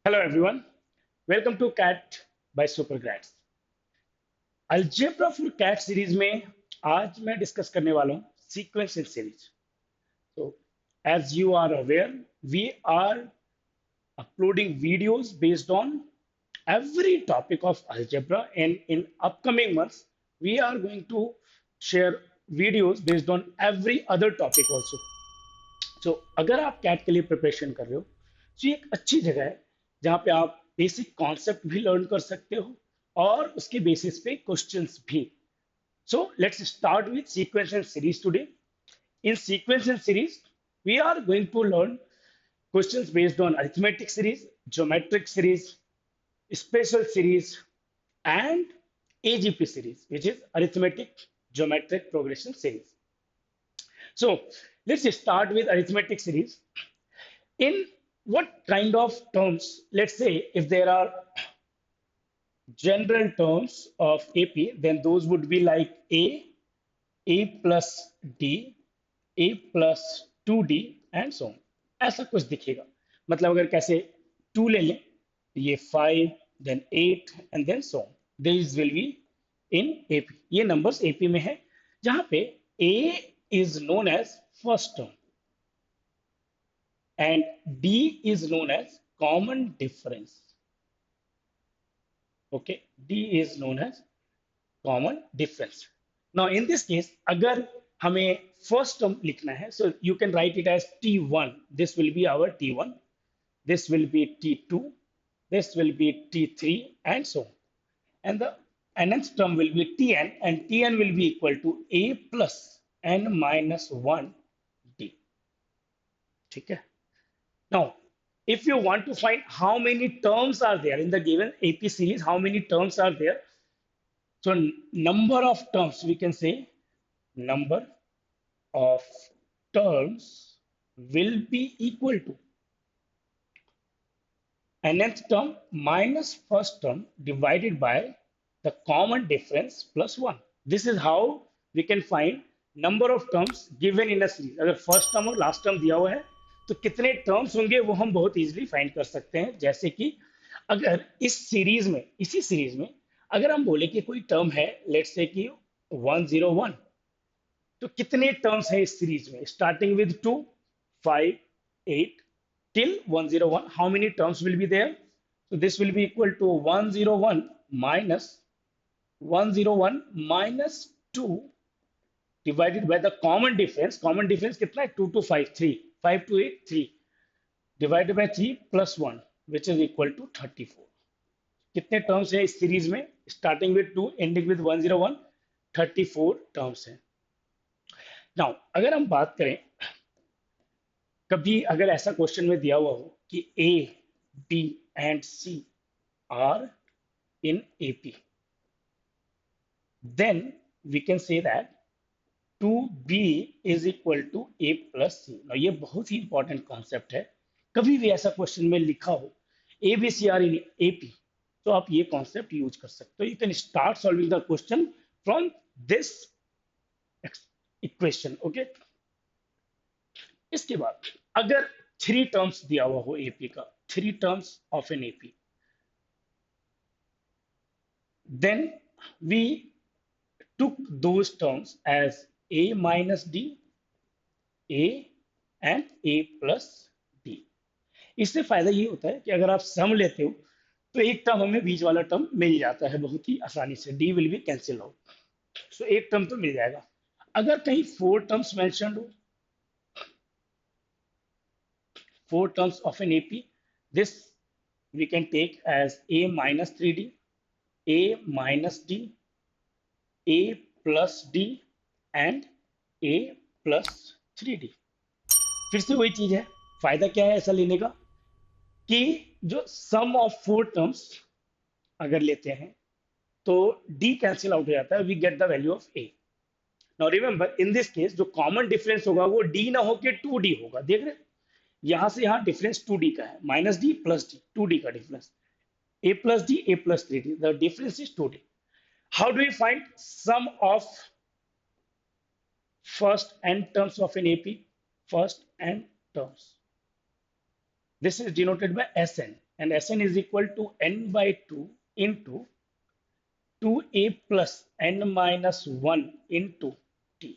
Hello everyone, welcome to CAT by Supergrads. Algebra for CAT series में आज मैं discuss करने वाला हूँ sequential series. So as you are aware, we are uploading videos based on every topic of algebra, and in upcoming months we are going to share videos based on every other topic also. So अगर आप cat के लिए preparation कर रहे हो तो ये एक अच्छी जगह है जहाँ पे आप बेसिक कॉन्सेप्ट भी लर्न कर सकते हो और उसके बेसिस पे क्वेश्चंस भी. So let's start with sequence and series today. In sequence and series, we are going to learn questions based on arithmetic series, geometric series, special series, and AGP series, which is arithmetic geometric progression series. So let's start with arithmetic series. In what kind of terms, let's say if there are general terms of AP, then those would be like A plus D, A plus 2D and so on. ऐसा कुछ दिखेगा. मतलब अगर कैसे 2 ले लें, ये 5, then 8 and then so on. These will be in AP. ये numbers AP में है जहाँ पे A is known as first term and D is known as common difference. Okay, D is known as common difference. Now in this case, अगर हमें first term लिखना है, so you can write it as T1. This will be our T1. This will be T2. This will be T3 and so on. And the nth term will be Tn, and Tn will be equal to A plus n minus 1 D. ठीक है. Now, if you want to find how many terms are there in the given AP series, how many terms are there? So number of terms, we can say number of terms will be equal to nth term minus first term divided by the common difference plus 1. This is how we can find number of terms given in a series. अगर first term और last term दिया हुआ है तो कितने terms होंगे वो हम बहुत इजीली फाइंड कर सकते हैं. जैसे कि अगर इस सीरीज में, इसी सीरीज में अगर हम बोले कि कोई टर्म है, लेट्स से कि 101, तो कितने टर्म्स हैं इस सीरीज में starting with 2, 5, 8 till 101. How many terms will be there? So this will be equal to 101 minus 101 minus 2 divided by the common difference. Common difference कितना है? 2 to 5, 3. 5 to 8, 3. Divided by 3 plus 1, which is equal to 34. कितने terms है इस series में starting with 2 ending with 101? 34 terms हैं. Now अगर हम बात करें, कभी अगर ऐसा क्वेश्चन में दिया हुआ हो कि A, B and C are in AP, then we can say that 2b is equal to a plus c. Now ये बहुत ही इंपॉर्टेंट कॉन्सेप्ट है. कभी भी ऐसा क्वेश्चन में लिखा हो A B C are in AP, तो आप ये कॉन्सेप्ट यूज कर सकते हो. You can start solving the question from this equation. Okay, इसके बाद अगर 3 टर्म्स दिया हुआ हो एपी का, 3 terms of an AP, then we took those terms as a minus d, a and a plus d. इससे फायदा ये होता है कि अगर आप सम लेते हो तो एक टर्म हमें बीच वाला टर्म मिल जाता है बहुत ही आसानी से. D will be cancel out, so एक टर्म तो मिल जाएगा. अगर कहीं 4 टर्म्स मेंशन हो, 4 terms of an AP, this we can take as a minus 3d, a minus d, a plus d and a plus 3d. फिर से वही चीज है. फायदा क्या है ऐसा लेने का कि जो सम ऑफ 4 टर्म्स अगर लेते हैं तो d कैंसिल आउट हो जाता है, we get the value of a. Now remember in this case जो कॉमन डिफरेंस होगा वो d ना होके 2d होगा. देख रहे हैं, यहां से यहां डिफरेंस 2d का है, minus D plus D, 2d का difference. a plus d, a plus 3d, the difference is 2d. How do we find sum of first n terms of an AP? First n terms, this is denoted by Sn. and Sn is equal to n by 2 into 2a plus n minus 1 into t.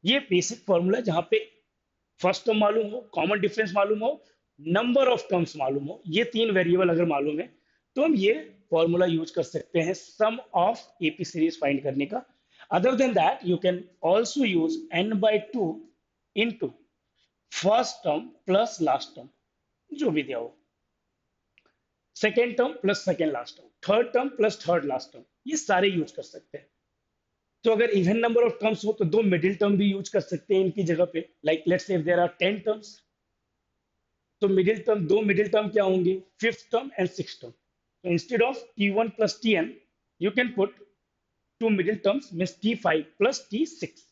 ये basic formula जहां पे first term मालूम हो, common difference मालूम हो, number of terms मालूम हो, ये तीन वेरिएबल अगर मालूम है तो हम ये फॉर्मूला यूज कर सकते हैं सम ऑफ एपी सीरीज फाइंड करने का. Other than that you can also use n by two into first term plus last term, जो भी दिया हो, second term plus second last term, third term plus third last term, ये सारे use कर सकते हैं. तो अगर इवन नंबर ऑफ टर्म्स हो तो दो मिडिल टर्म भी यूज कर सकते हैं इनकी जगह पे. Like let's say if there are 10 terms, तो मिडिल टर्म, दो मिडिल टर्म क्या होंगे, fifth term and six term. So instead of T1 plus Tn, you can put two middle terms, means T5 plus T6.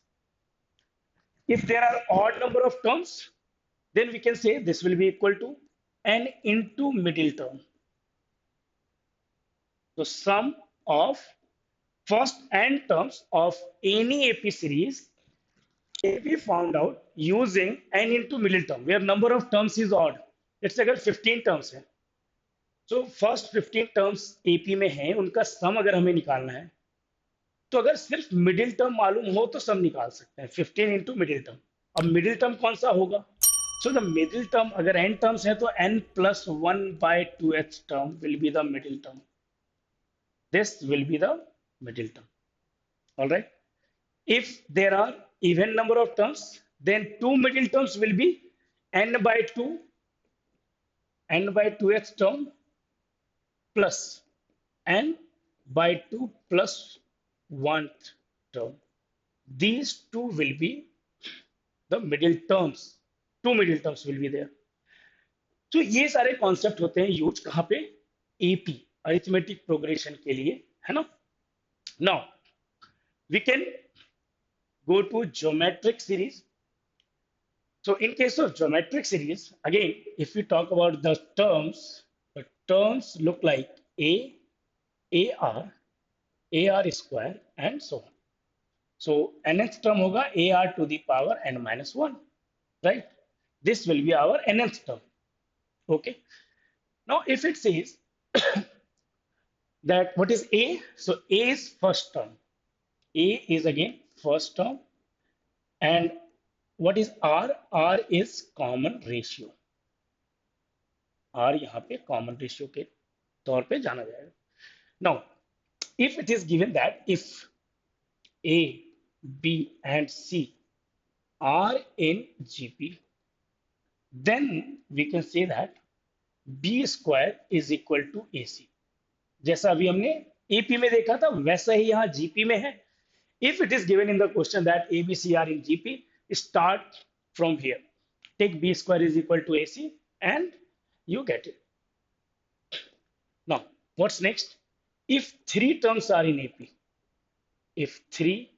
If there are odd number of terms, then we can say this will be equal to n into middle term. So sum of first n terms of any AP series can be found out using n into middle term, where number of terms is odd. Let's say अगर 15 terms है, तो first 15 terms AP में हैं, उनका सम अगर हमें निकालना है तो अगर सिर्फ मिडिल टर्म मालूम हो तो सम निकाल सकते हैं 15 इंटू मिडिल टर्म. अब मिडिल टर्म कौन सा होगा, सो द मिडिल टर्म अगर n टर्म्स है तो n plus 1 by 2h term will be the middle term. This will be the middle term. Alright, if there are even number of terms, then two middle terms will be n by 2, n by 2h term plus n by 2 plus 1th term. These two will be the middle terms. Two middle terms will be there. तो ये सारे concept होते हैं use कहाँ पे, AP arithmetic progression के लिए, है ना. Now we can go to geometric series. So in case of geometric series, again, if we talk about the terms look like AR square and so on. So nth term hoga AR to the power n minus 1, right? This will be our nth term. Okay. Now if it says that what is A? So A is first term. A is again first term, and what is R? R is common ratio. R यहाँ पे common ratio के तौर पे जाना जाएगा. Now, if it is given that if A, B and C are in GP, then we can say that B square is equal to AC. जैसा अभी हमने AP में देखा था वैसा ही यहाँ GP में है. If it is given in the question that A, B, C are in GP, start from here. Take B square is equal to AC and you get it. Now, what's next? If three terms are in AP, if three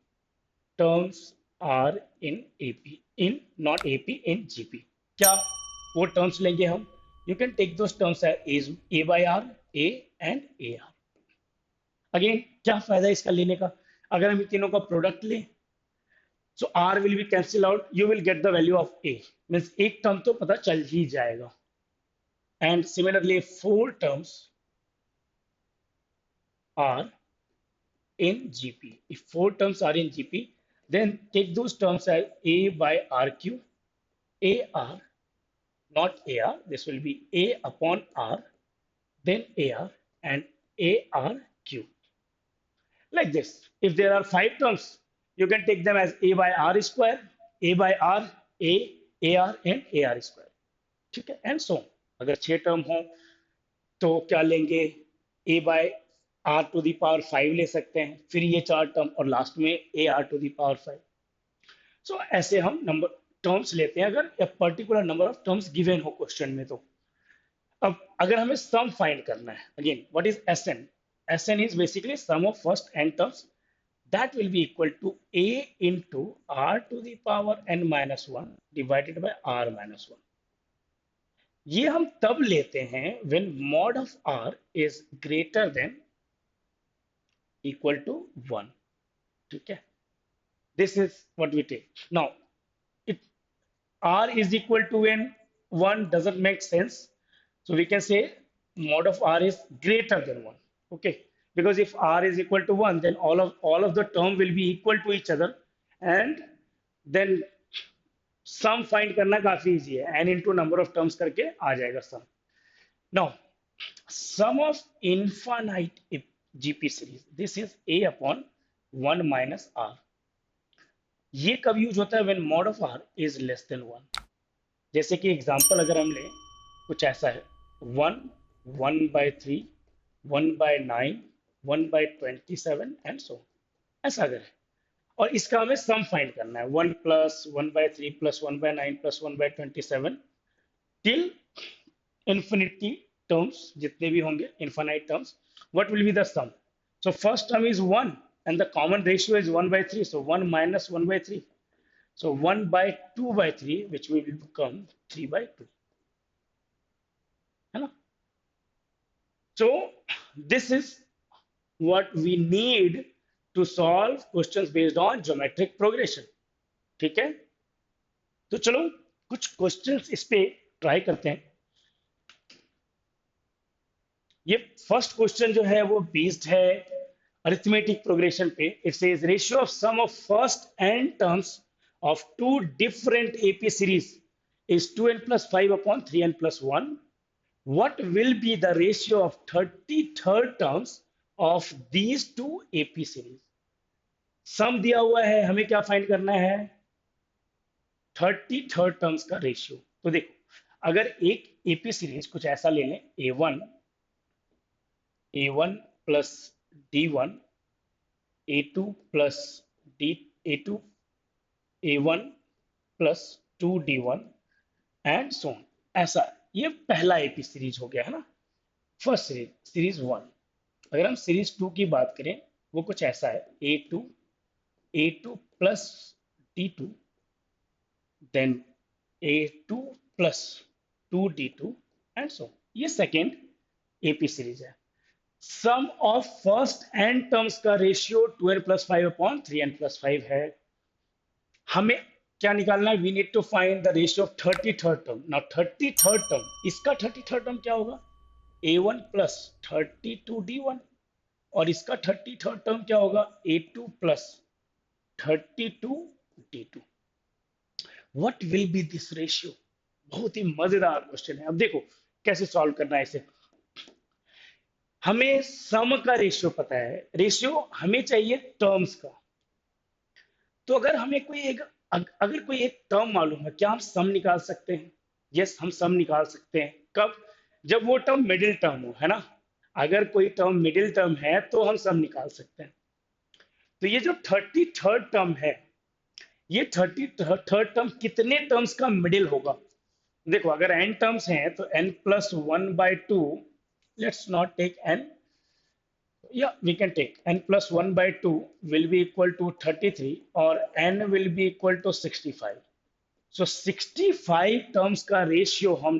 terms are in AP, not AP, in GP, क्या वो terms लेंगे हम? You can take those terms as A by R, A and AR. Again, क्या फायदा इसका लेने का? अगर हम इन तीनों का प्रोडक्ट लें, so R will be cancel out, you will get the value of A, means एक टर्म तो पता चल ही जाएगा. And similarly, four terms are in GP. If four terms are in GP, then take those terms as A by RQ, AR, not AR, this will be A upon R, then AR and ARQ. Like this. If there are five terms, you can take them as A by R square, A by R, A, AR and AR square. ठीक है, and so on. अगर 6 term हो तो क्या लेंगे, A by R to the power 5 ले सकते हैं, फिर ये 4 टर्म और लास्ट में AR to the power 5. So ऐसे हम नंबर टर्म्स लेते हैं अगर एक particular number of terms given हो क्वेश्चन में. तो अब अगर हमें सम फाइंड करना है, again what is Sn? Sn is basically sum of first n terms, that will be equal to A into R to the power n minus 1 divided by R minus 1. ये हम तब लेते हैं when mod of R is greater than equal to 1. ठीक है, this is what we take. Now, if R is equal to n 1 doesn't make sense, so we can say mod of r is greater than 1. Okay, because if r is equal to 1, then all of the term will be equal to each other, and then sum find करना काफी easy है, n into number of terms करके आ जाएगा sum. Now sum of infinite GP series, this is a upon 1 minus r. ये कब use होता है? When mod of r is less than 1. जैसे कि एग्जांपल अगर हम लें, कुछ ऐसा है 1, 1/3, 1/9, 1/27 एंड सो, ऐसा अगर है, और इसका हमें सम फाइंड करना है 1 plus 1/3 plus 1/9 plus 1/27 till infinity terms, जितने भी होंगे infinite terms, what will be the sum? So first term is 1 and the common ratio is 1/3, so 1 minus 1/3, so 1/2/3, which will become 3/2, है ना? So this is what we need to solve questions based on geometric progression. ठीक है, तो चलो कुछ questions इस पे try करते हैं. ये फर्स्ट क्वेश्चन जो है वो बेस्ड है अरिथमेटिक प्रोग्रेशन पे. It says ratio of sum of first n terms of two different AP series is 2n plus 5 upon 3n plus 1. What will be the ratio of 33rd terms of these two AP series? सम दिया हुआ है, हमें क्या find करना है? 33rd terms का ratio. तो देखो, अगर एक एपी सीरीज कुछ ऐसा ले लें, a1 plus d1, a2 plus a2, a1 plus 2d1 and so on, ऐसा. ये पहला एपी सीरीज हो गया है ना, फर्स्ट सीरीज, सीरीज 1. अगर हम सीरीज 2 की बात करें, वो कुछ ऐसा है a2 plus d2, then a2 plus 2d2 and so. ये सेकेंड एपी सीरीज है. सम ऑफ फर्स्ट एंड टर्म्स का ratio 2n plus 5 upon 3n plus 5 है. हमें क्या निकालना है? We need to find the ratio of 33rd term. Now 33rd term, इसका 33rd term क्या होगा? a1 plus 32d1, और इसका 33rd टर्म क्या होगा? a2 plus 32d2. What will be this ratio? बहुत ही मजेदार क्वेश्चन है. अब देखो कैसे सॉल्व करना है इसे. हमें सम का रेशियो पता है, रेशियो हमें चाहिए टर्म्स का. तो अगर हमें अगर कोई एक टर्म मालूम है, क्या हम सम निकाल सकते हैं? यस, हम सम निकाल सकते हैं. कब? जब वो टर्म मिडिल टर्म हो, है ना. अगर कोई टर्म मिडिल टर्म है तो हम सम निकाल सकते हैं. तो ये जो 33rd टर्म है, ये 33rd टर्म कितने टर्म्स का मिडिल होगा? देखो, अगर n टर्म्स हैं तो n plus 1/2, let's not take n, yeah, we can take n plus 1/2 will be equal to 33, or n will be equal to 65. So 65 terms का रेशियो हम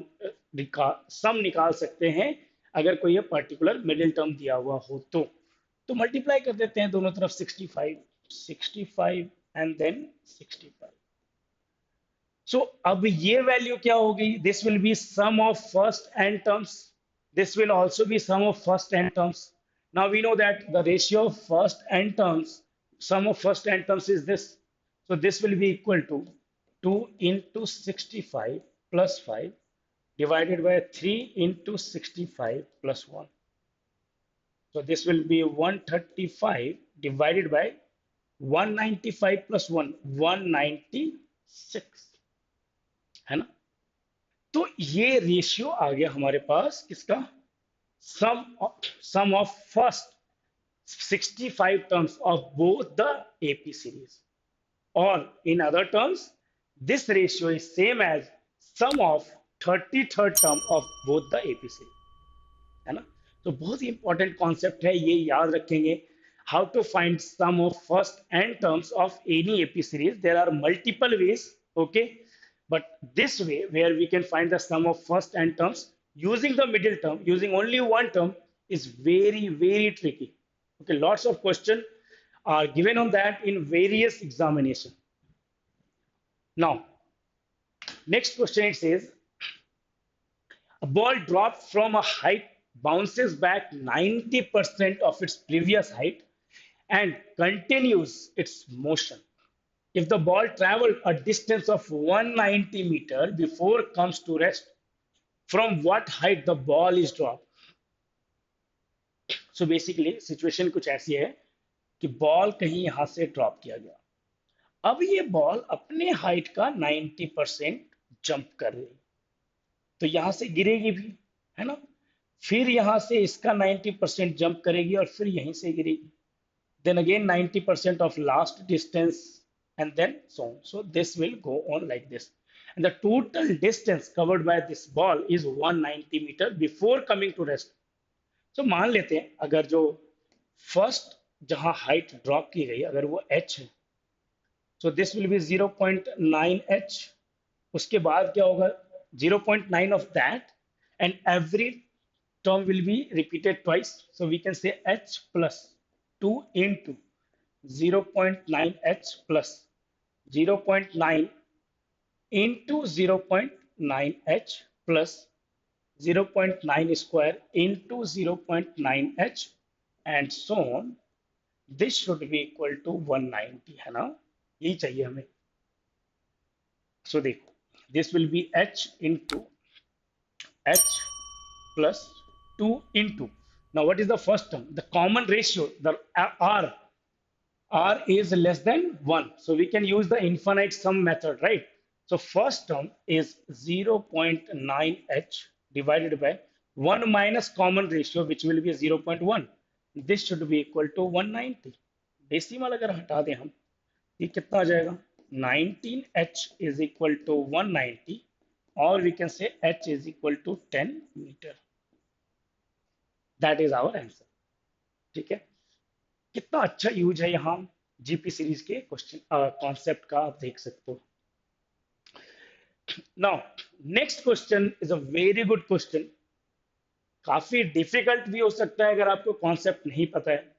सम निकाल सकते हैं अगर कोई ये पर्टिकुलर मिडिल टर्म दिया हुआ हो तो मल्टीप्लाई कर देते हैं दोनों तरफ 65 एंड देन 65. सो अब ये वैल्यू क्या होगी? This will be sum of first n terms. This will also be sum of first n terms. Now we know that the ratio of first n terms, sum of first n terms is this. So this will be equal to 2 into 65 plus 5 divided by 3 into 65 plus 1. So this will be 135 divided by 195 plus 1, 196, है ना. तो ये ratio आ गया हमारे पास किसका? Sum of first 65 terms of both the AP series. और in other terms this ratio is same as sum of 33rd term of both the AP series, है ना. तो बहुत ही इंपॉर्टेंट कॉन्सेप्ट है, ये याद रखेंगे. How to find sum of first n terms of any AP series. There are multiple ways, okay. But this way, where we can find the sum of first n terms using the middle term, using only one term, is very, very tricky. Okay, lots of questions are given on that in various examination. Now, next question it says, a ball dropped from a height bounces back 90% of its previous height and continues its motion. If the ball traveled a distance of 190 meter before comes to rest, from what height the ball is dropped. So basically situation कुछ ऐसी है कि ball कहीं यहां से drop किया गया, अब ये बॉल अपने हाइट का 90% जंप कर रही, तो यहां से गिरेगी भी, है ना, फिर यहां से इसका 90% जंप करेगी और फिर यहीं से गिरेगी, then again 90% of last distance, and then so on. So this will go on like this. And the total distance covered by this ball is 190 meter before coming to rest. So मान लेते हैं अगर जो first जहां height drop की गई अगर वो h है, so this will be 0.9 h, उसके बाद क्या होगा 0.9 of that, and every term will be repeated twice, so we can say h plus 2 into 0.9 h plus 0.9 into 0.9 h plus 0.9 square into 0.9 h and so on. This should be equal to 190, है ना, यही चाहिए हमें. So देखो, this will be h into h plus 2 into, now what is the first term, the common ratio, the r is less than 1, so we can use the infinite sum method, right? So first term is 0.9h divided by 1 minus common ratio, which will be 0.1. This should be equal to 190. Decimal अगर हटा दें हम, ये कितना आ जाएगा, 19h is equal to 190, or we can say h is equal to 10 meter. That is our answer. ठीक है, कितना अच्छा यूज है यहाँ जीपी सीरीज के क्वेश्चन कॉन्सेप्ट का, आप देख सकते हो. Now next question is a very good question, काफी डिफिकल्ट भी हो सकता है अगर आपको कॉन्सेप्ट नहीं पता है,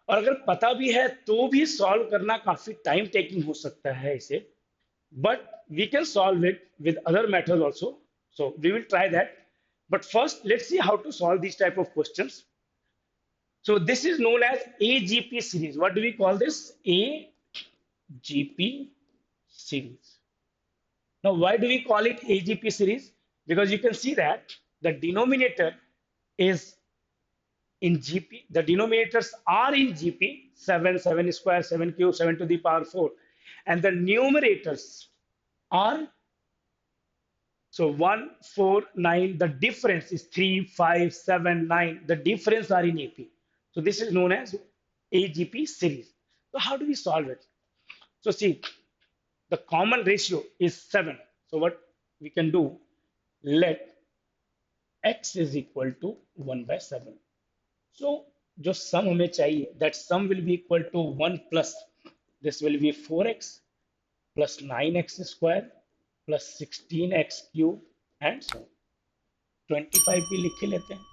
और अगर पता भी है तो भी सॉल्व करना काफी टाइम टेकिंग हो सकता है इसे, but we can solve it with other method also, so we will try that. But first let's see how to solve this type of questions. So this is known as AGP series. What do we call this? AGP series. Now, why do we call it AGP series? Because you can see that the denominator is in GP. The denominators are in GP, 7, 7 square, 7 cube, 7 to the power 4. And the numerators are, so 1, 4, 9. The difference is 3, 5, 7, 9. The difference are in AP. So this is known as AGP series. So how do we solve it? So see, the common ratio is 7. So what we can do, let x is equal to 1 by 7. So जो sum हमें चाहिए, that sum will be equal to 1 plus, this will be 4x plus 9x square plus 16x cube and so on. 25 भी लिख लेते हैं,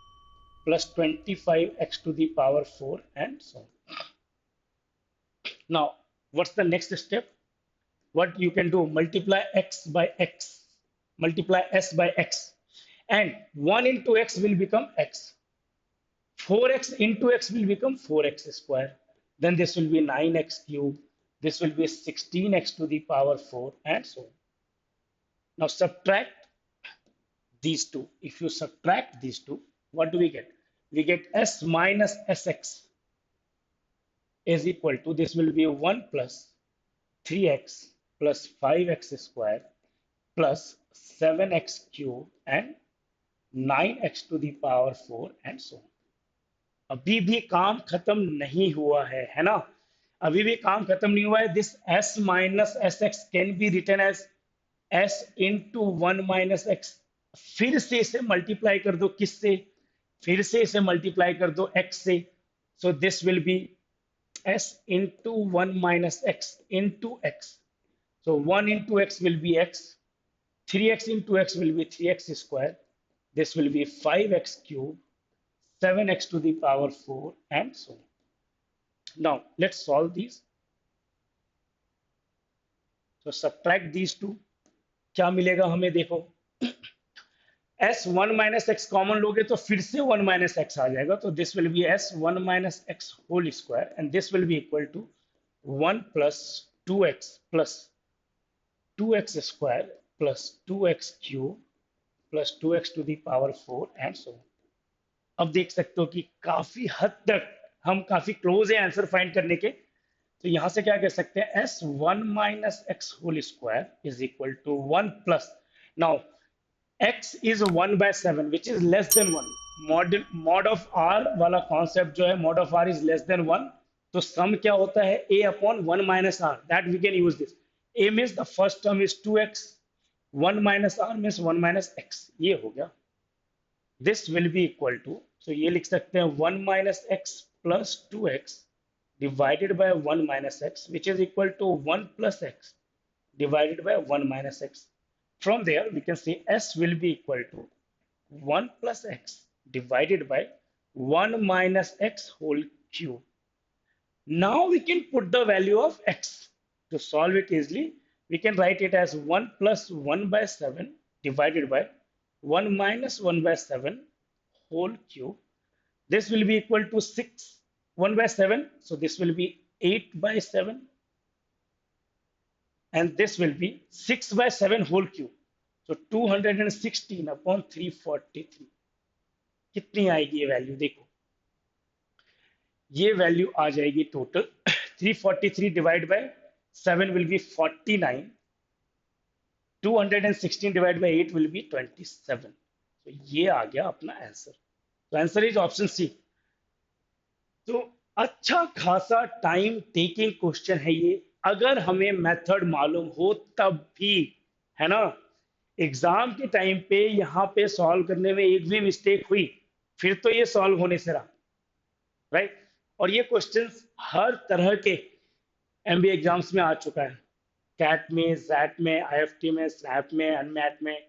plus 25x to the power 4 and so on. Now, what's the next step? What you can do, multiply x by x, multiply s by x, and 1 into x will become x. 4x into x will become 4x square. Then this will be 9x cube. This will be 16x to the power 4 and so on. Now subtract these two. If you subtract these two, what do we get? We get s minus sx is equal to, this will be 1 plus 3x plus 5x square plus 7x cube and 9x to the power 4 and so on. अभी भी काम खत्म नहीं हुआ है ना, अभी भी काम खत्म नहीं हुआ है. This s minus sx can be written as s into 1 minus x. फिर से इसे मल्टीप्लाई कर दो, किससे, फिर से इसे मल्टीप्लाई कर दो x से. So this will B s into 1 minus x into x. So 1 into x will be x, 3x into x will be 3x square, this will be 5x cube, 7x to the power 4 and so on. Now let's solve these. So subtract these two, क्या मिलेगा हमें देखो, S one minus x common लोगे तो फिर से one minus x आ जाएगा, तो this will be S one minus x whole square and this will be equal to one plus two x plus two x square plus two x cube plus two x to the power four and so. अब देख सकते हो कि काफी हद तक हम काफी क्लोज है आंसर फाइंड करने के। तो यहां से क्या कह सकते हैं, S one minus x whole square is equal to one plus, now x is 1 by 7 which is less than 1, mod of r वाला कॉन्सेप्ट जो है, mod of r is less than 1, तो सम क्या होता है a upon 1 minus r, that we can use this। a means the first term is 2x, 1 minus r means 1 minus x, ये हो गया। this will be equal to, so ये लिख सकते हैं 1 minus x plus 2x divided by 1 minus x which is equal to 1 plus x divided by 1 minus x। From there, we can say s will be equal to 1 plus x divided by 1 minus x whole cube. Now we can put the value of x. To solve it easily, we can write it as 1 plus 1 by 7 divided by 1 minus 1 by 7 whole cube. This will be equal to 6, 1 by 7. So this will be 8 by 7 and this will be 6 by 7 whole cube, so 216 upon 343। कितनी आएगी ये value, देखो ये value आ जाएगी total 343 divide by 7 will be 49, 216 divide by 8 will be 27। तो ये आ गया अपना आंसर। तो आंसर इज ऑप्शन सी। तो अच्छा खासा टाइम टेकिंग क्वेश्चन है ये, अगर हमें मेथड मालूम हो तब भी, है ना। एग्जाम के टाइम पे यहाँ पे सॉल्व करने में एक भी मिस्टेक हुई फिर तो ये सॉल्व होने से रहा, राइट। और ये क्वेश्चंस हर तरह के एमबीए एग्जाम्स में आ चुका है, कैट में, जैट में, आईएफटी में, स्नैप में, अनमैट में,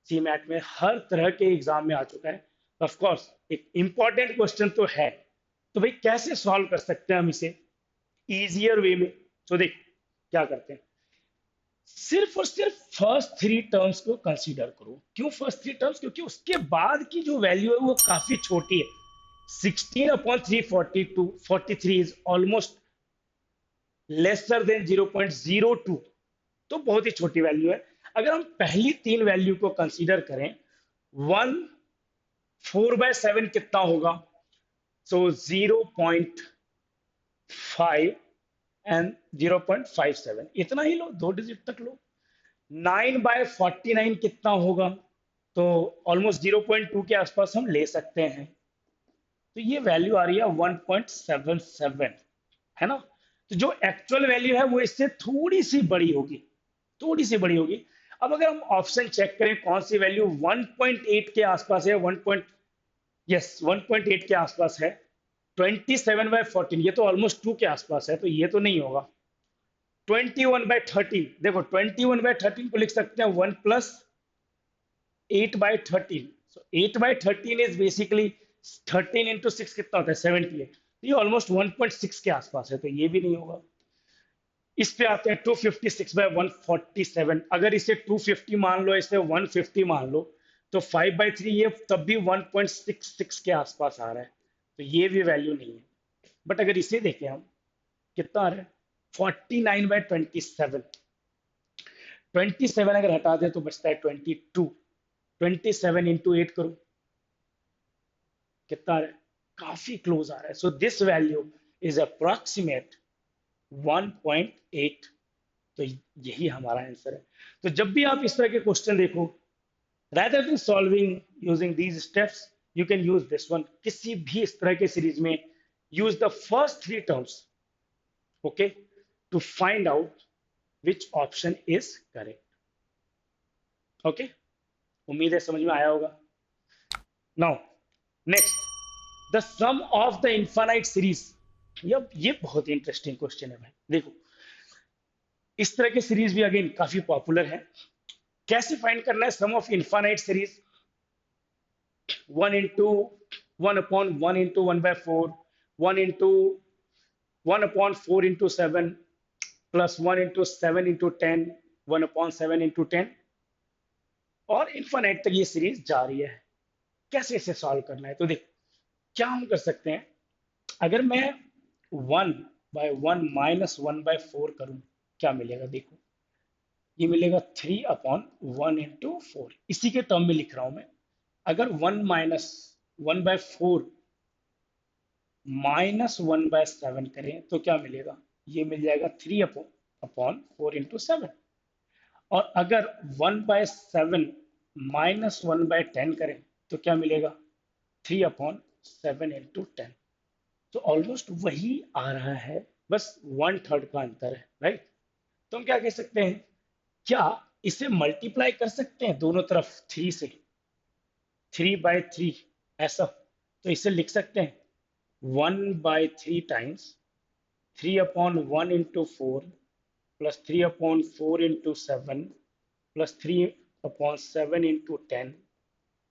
सी मैट में, हर तरह के एग्जाम में आ चुका है। ऑफ कोर्स एक इंपॉर्टेंट क्वेश्चन तो है, तो भाई कैसे सॉल्व कर सकते हैं हम इसे इजियर वे में। तो देख क्या करते हैं, सिर्फ और सिर्फ फर्स्ट थ्री टर्म्स को कंसीडर करो। क्यों फर्स्ट थ्री टर्म्स, क्योंकि उसके बाद की जो वैल्यू है वो काफी छोटी है। 16 upon 342 43 is almost lesser than 0.02, तो बहुत ही छोटी वैल्यू है। अगर हम पहली तीन वैल्यू को कंसीडर करें, 1 4/7 कितना होगा, सो 0.5 एंड 0.57, इतना ही लो, दो डिजिट तक लो। 9/49 कितना होगा, तो ऑलमोस्ट 0.2 के आसपास हम ले सकते हैं। तो ये वैल्यू आ रही है 1.77, है ना। तो जो एक्चुअल वैल्यू है वो इससे थोड़ी सी बड़ी होगी, थोड़ी सी बड़ी होगी। अब अगर हम ऑप्शन चेक करें कौन सी वैल्यू 1.8 के आसपास है, 1.8 के आसपास है। 27/14 ये तो ऑलमोस्ट 2 के आसपास है, तो ये तो नहीं होगा। 21/13, देखो 21/13 को लिख सकते हैं 1 plus 8/13, so 8/13 is basically 13 into 6 कितना होता है, 78, ये ऑलमोस्ट 1.6 के आसपास है, तो ये भी नहीं होगा। इस पे आते हैं 256/147, अगर इसे 250 मान लो, इसे 150 मान लो, तो 5/3 ये तब भी 1.66 के आसपास आ रहा है, तो ये भी वैल्यू नहीं है। बट अगर इसे देखें हम, कितना आ रहा है 49/27, 27 अगर हटा दें तो बचता है 22, 27 इंटू 8 करो, कितना आ रहा है, काफी क्लोज आ रहा है। So this value is approximate 1.8, तो यही हमारा आंसर है। तो जब भी आप इस तरह के क्वेश्चन देखो, rather than solving using these steps, you can use this one। किसी भी इस तरह के सीरीज में use the first three terms, okay, to find out which option is correct, okay। उम्मीद है समझ में आया होगा। now next, the sum of the infinite series, ये बहुत इंटरेस्टिंग क्वेश्चन है भाई। देखो इस तरह के सीरीज भी अगेन काफी पॉपुलर है। कैसे फाइंड करना है सम ऑफ इनफाइनाइट सीरीज, 1/1/1/4, 1/1/4 × 7 प्लस 1/7 × 10, 1/7 × 10। और इन्फिनिट तक ये सीरीज जा रही है। कैसे इसे सॉल्व करना है, तो देख क्या हम कर सकते हैं। अगर मैं 1/1 - 1/4 करूं, क्या मिलेगा देखो। ये मिलेगा 3/1 × 4, इसी के टर्म में लिख रहा हूं मैं। अगर 1 - 1/4 -1/7 करें तो क्या मिलेगा, ये मिल जाएगा 3/4 × 7। और अगर 1/7 -1/10 करें तो क्या मिलेगा, 3/7 × 10। तो ऑलमोस्ट वही आ रहा है, बस 1/3 का अंतर है, राइट। तो हम क्या कह सकते हैं, क्या इसे मल्टीप्लाई कर सकते हैं दोनों तरफ 3 से, 3/3 ऐसा। तो इसे लिख सकते हैं 1/3 times 3/1 × 4 plus 3/4 × 7 plus 3/7 × 10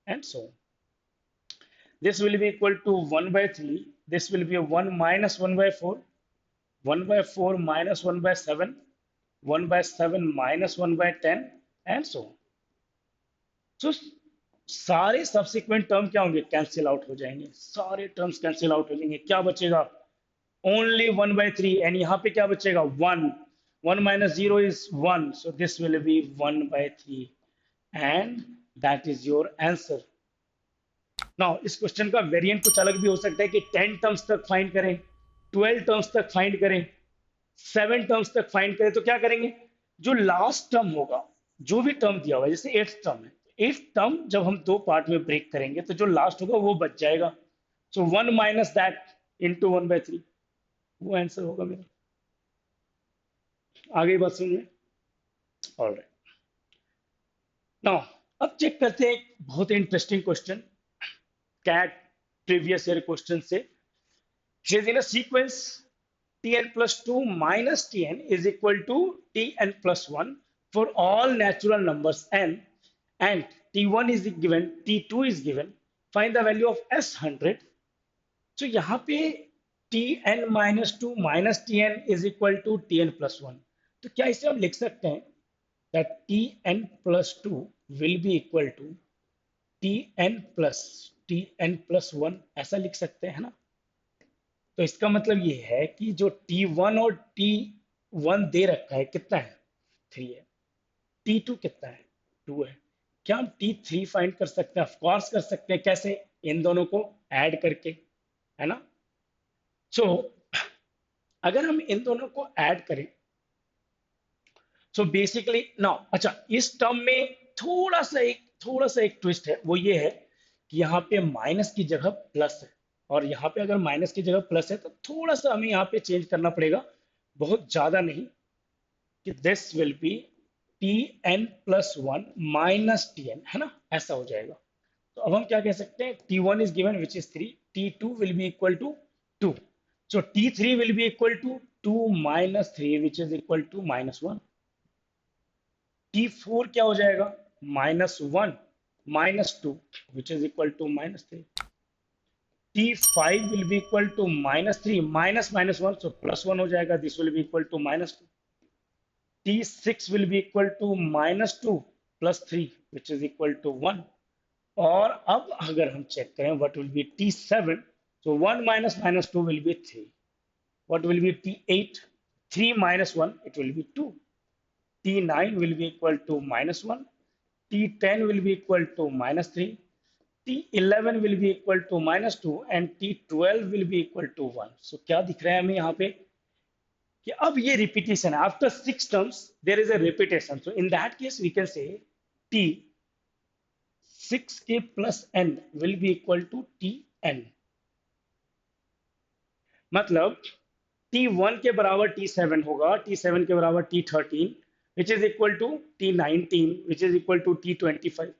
and so on. This will be equal to 1/3. This will be a 1 minus 1/4, 1/4 minus 1/7, 1/7 minus 1/10 and so on. So सारे सब्सिक्वेंट टर्म क्या होंगे, कैंसिल आउट हो जाएंगे, सारे टर्म्स कैंसिल आउट हो जाएंगे। क्या बचेगा, ओनली 1/3। एंड यहाँ पे क्या बचेगा, 1। 1 minus 0 is 1, so this will be 1/3 and that is your answer. Now इस क्वेश्चन का वेरिएंट कुछ अलग भी हो सकता है कि 10 टर्म्स तक फाइंड करें, 12 टर्म्स तक फाइंड करें, 7 टर्म्स तक फाइंड करें। तो क्या करेंगे, जो लास्ट टर्म होगा, जो भी टर्म दिया हुआ है, जैसे 8th टर्म है, 8th टर्म जब हम दो पार्ट में ब्रेक करेंगे तो जो लास्ट होगा वो बच जाएगा। सो 1 माइनस दैट इंटू 1/3, वो आंसर होगा मेरा। आगे बात सुनिए। ऑलराइट, नाउ अब चेक करते हैं एक बहुत interesting question, CAT previous year question से। It is in a sequence tn plus 2 minus tn is equal to tn plus 1 for all natural numbers n, and t1 is given, t2 is given. Find the value of s100. So यहाँ पे tn minus 2 minus tn is equal to tn plus 1. तो क्या इसे हम लिख सकते हैं that tn plus 2 will be equal to tn plus 1, ऐसा लिख सकते हैं ना। तो इसका मतलब ये है कि जो T1 और T1 दे रखा है कितना है, 3 है। T2 कितना है, 2 है। क्या हम T3 फाइंड कर सकते हैं, ऑफ कोर्स कर सकते हैं। कैसे, इन दोनों को ऐड करके, है ना। सो अगर हम इन दोनों को ऐड करें, सो बेसिकली नाउ, अच्छा इस टर्म में थोड़ा सा एक ट्विस्ट है, वो ये है कि यहाँ पे माइनस की जगह प्लस है, और यहाँ पे अगर माइनस की जगह प्लस है तो थोड़ा सा हमें यहाँ पे चेंज करना पड़ेगा, बहुत ज्यादा नहीं, कि this will B tn+1 minus tn, है ना, ऐसा हो जाएगा। तो अब हम क्या कह सकते हैं, t1 is given which is 3, t2 will be equal to 2, so t3 will be equal to 2 minus 3 which is equal to -1। T4 क्या हो जाएगा, -1 -2 which is equal to -3। T5 will be equal to -3 -1, so +1 हो जाएगा, this will be equal to -2। T6 will be equal to -2 + 3 which is equal to 1। और अब अगर हम check करें what will be T7, so 1 minus -2 will be 3। What will be T8, 3 minus 1, it will be 2। T9 will be equal to -1, T10 will be equal to -3, T11 will be equal to -2 and T12 will be equal to 1। So क्या दिख रहा है हमें यहाँ पे कि अब ये रिपीटेशन है, after 6 terms there is a repetition. So in that case we can say T6 के plus n will be equal to Tn। मतलब T1 के बराबर T7 होगा, T7 के बराबर T13 which is equal to T19 which is equal to T25।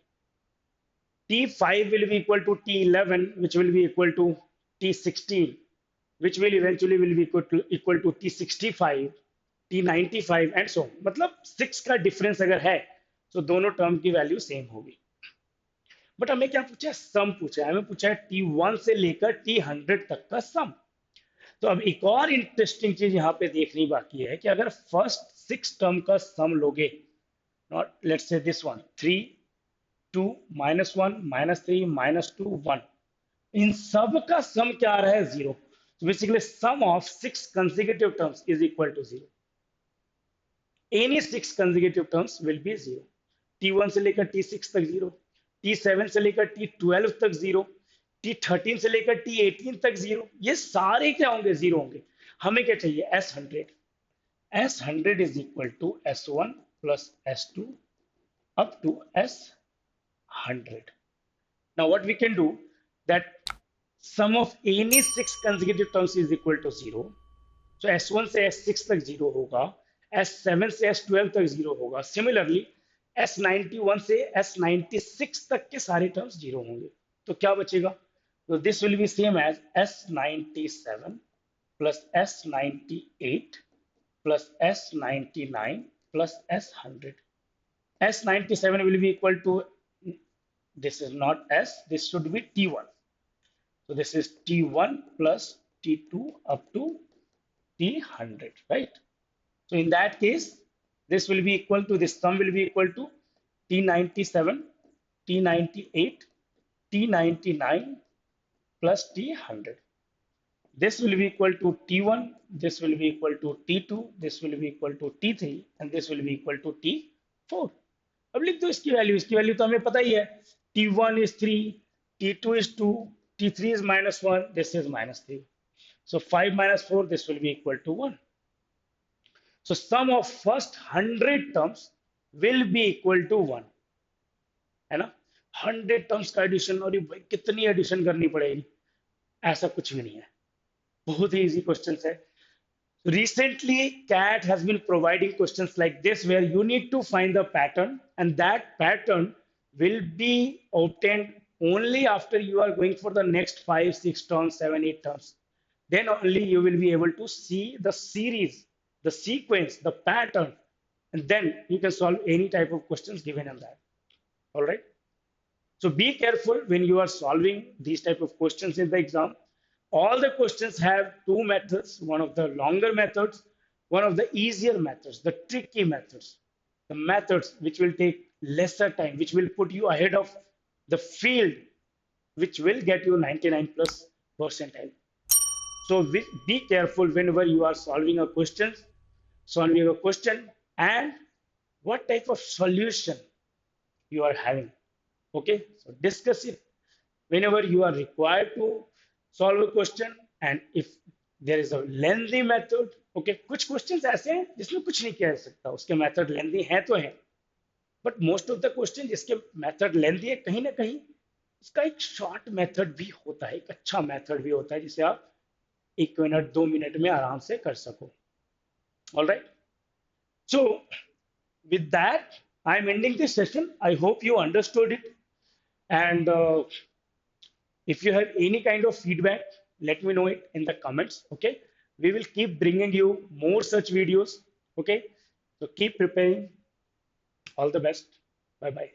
T5 will be equal to T11 which will be equal to T16 which will eventually will be equal to T65, T95 and so on। मतलब 6 का difference अगर है तो दोनों term की value same होगी। But हमें क्या पूछा है, सम पूछा है, हमें पूछा है T1 से लेकर T100 तक का सम। तो अब एक और इंटरेस्टिंग चीज यहाँ पे देखनी बाकी है कि अगर फर्स्ट 6 टर्म का सम लोगे, not let's say this one 3 2, -1, -3, -2, 1, इन सब का सम क्या आ रहा है? Zero. So basically sum of six consecutive terms is equal to zero. Any six consecutive terms will be zero. T1 से लेकर T6 तक जीरो, T7 से लेकर T12 तक जीरो, T13 से लेकर T18 तक जीरो. ये सारे क्या होंगे? जीरो होंगे. हमें क्या चाहिए? S100. S100 is equal to S1 plus S2 up to S100. Now what we can do, that sum of any six consecutive terms is equal to zero. So S1 से S6 तक zero होगा, S7 से S12 तक zero होगा. Similarly S91 से S96 तक के सारे टर्म्स जीरो होंगे. तो क्या बचेगा? तो this will be same as S97 plus S98 plus S99 plus S100. S97 will be equal to, this is not S, this should be T1. So this is T1 plus T2 up to T100, right? So in that case, this will be equal to, this sum will be equal to T97, T98, T99 plus T100. This will be equal to T1, this will be equal to T2, this will be equal to T3, and this will be equal to T4. अब लिख दो इसकी value तो हमें पता ही है. T1 is 3, T2 is 2, T3 is -1, this is -3. So 5 minus 4, this will be equal to 1. So sum of first 100 terms will be equal to 1. है ना? 100 terms का एडिशन, और भाई कितनी एडिशन करनी पड़ेगी? ऐसा कुछ भी नहीं है, बहुत ही इजी क्वेश्चन है. Recently, CAT has been providing questions like this where you need to find the pattern, and that pattern will be obtained only after you are going for the next 5, 6 terms, 7, 8 terms. Then only you will be able to see the series, the sequence, the pattern, and then you can solve any type of questions given in that. All right. So be careful when you are solving these type of questions in the exam. All the questions have two methods, one of the longer methods, one of the easier methods, the tricky methods, the methods which will take lesser time, which will put you ahead of the field, which will get you 99 plus percentile. So be careful whenever you are solving a question, and what type of solution you are having. Okay, so discuss it whenever you are required to solve a question, and if there is a lengthy method. Okay, कुछ questions ऐसे हैं जिसमें कुछ नहीं किया जा सकता, उसके मेथड लेंदी हैं तो हैं, but most of the question जिसके मेथड लेंदी है, कहीं ना कहीं उसका एक शॉर्ट मेथड भी होता है, एक अच्छा मेथड भी होता है जिसे आप 1 मिनट 2 मिनट में आराम से कर सको. All right. So with that, I'm ending this session. I hope you understood it. And if you have any kind of feedback, let me know it in the comments. Okay. We will keep bringing you more such videos. Okay. So keep preparing. All the best. Bye bye.